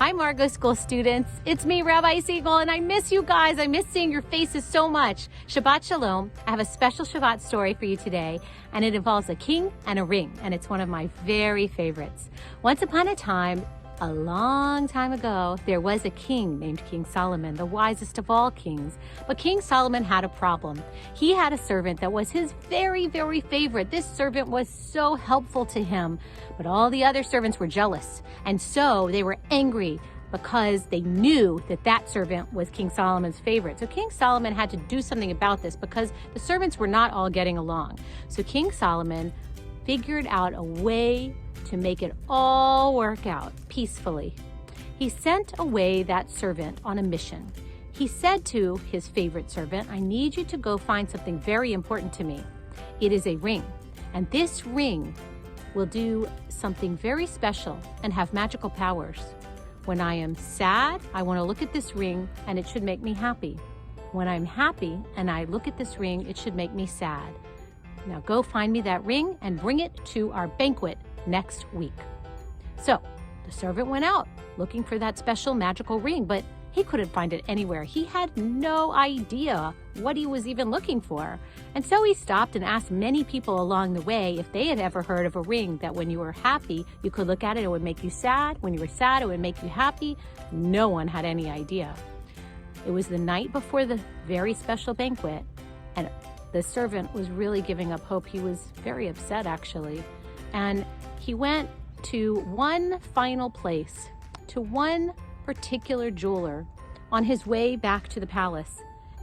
Hi, Margot School students. It's me, Rabbi Siegal, and I miss you guys. I miss seeing your faces so much. Shabbat Shalom. I have a special Shabbat story for you today, and it involves a king and a ring, and it's one of my very favorites. Once upon a time, a long time ago, there was a king named King Solomon, the wisest of all kings. But King Solomon had a problem. He had a servant that was his very, very favorite. This servant was so helpful to him, but all the other servants were jealous. And so they were angry because they knew that that servant was King Solomon's favorite. So King Solomon had to do something about this because the servants were not all getting along. So King Solomon figured out a way to make it all work out peacefully. He sent away that servant on a mission. He said to his favorite servant, I need you to go find something very important to me. It is a ring, and this ring will do something very special and have magical powers. When I am sad, I want to look at this ring and it should make me happy. When I'm happy and I look at this ring, it should make me sad. Now go find me that ring and bring it to our banquet next week. So the servant went out looking for that special magical ring, but he couldn't find it anywhere. He had no idea what he was even looking for. And so he stopped and asked many people along the way if they had ever heard of a ring that when you were happy, you could look at it, it would make you sad. When you were sad, it would make you happy. No one had any idea. It was the night before the very special banquet, and the servant was really giving up hope. He was very upset, actually. And he went to one final place, to one particular jeweler on his way back to the palace.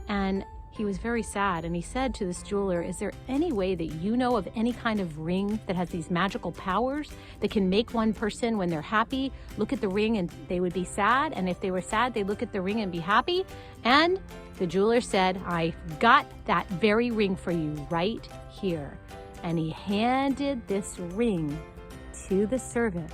And he was very sad. And he said to this jeweler, is there any way that you know of any kind of ring that has these magical powers that can make one person, when they're happy, look at the ring and they would be sad? And if they were sad, they'd look at the ring and be happy? And the jeweler said, I got that very ring for you right here. And he handed this ring to the servant.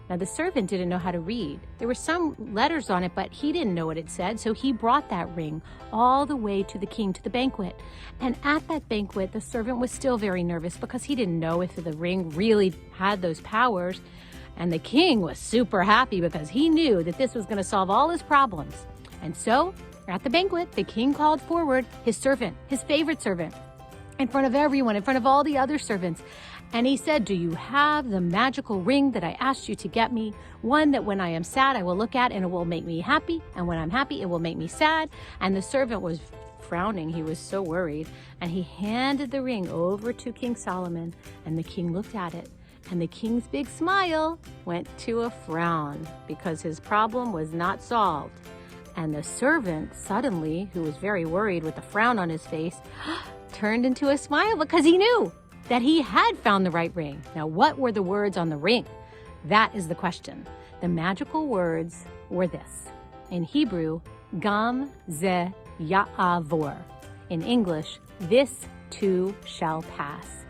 Now, the servant didn't know how to read. There were some letters on it, but he didn't know what it said, so he brought that ring all the way to the king, to the banquet. And at that banquet, the servant was still very nervous because he didn't know if the ring really had those powers. And the king was super happy because he knew that this was going to solve all his problems. And so, at the banquet, the king called forward his servant, his favorite servant, in front of everyone, in front of all the other servants. And he said, do you have the magical ring that I asked you to get me? One that when I am sad, I will look at and it will make me happy. And when I'm happy, it will make me sad. And the servant was frowning. He was so worried. And he handed the ring over to King Solomon. And the king looked at it. And the king's big smile went to a frown because his problem was not solved. And the servant suddenly, who was very worried with a frown on his face, turned into a smile because he knew that he had found the right ring. Now, what were the words on the ring? That is the question. The magical words were this. In Hebrew, Gam ze ya'avor. In English, this too shall pass.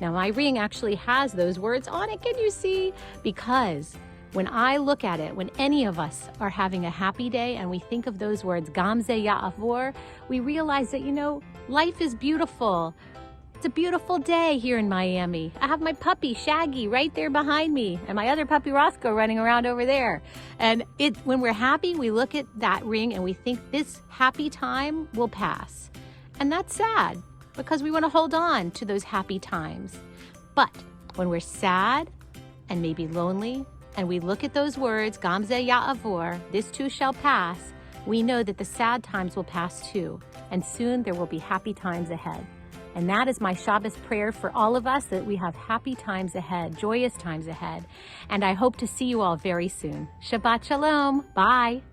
Now, my ring actually has those words on it. Can you see? Because when I look at it, when any of us are having a happy day and we think of those words, Gam ze ya'avor, we realize that, life is beautiful. It's a beautiful day here in Miami. I have my puppy, Shaggy, right there behind me, and my other puppy, Roscoe, running around over there. And when we're happy, we look at that ring and we think this happy time will pass. And that's sad because we want to hold on to those happy times. But when we're sad and maybe lonely, and we look at those words, Gam ze ya'avor, this too shall pass, we know that the sad times will pass too, and soon there will be happy times ahead. And that is my Shabbos prayer for all of us, that we have happy times ahead, joyous times ahead. And I hope to see you all very soon. Shabbat Shalom. Bye.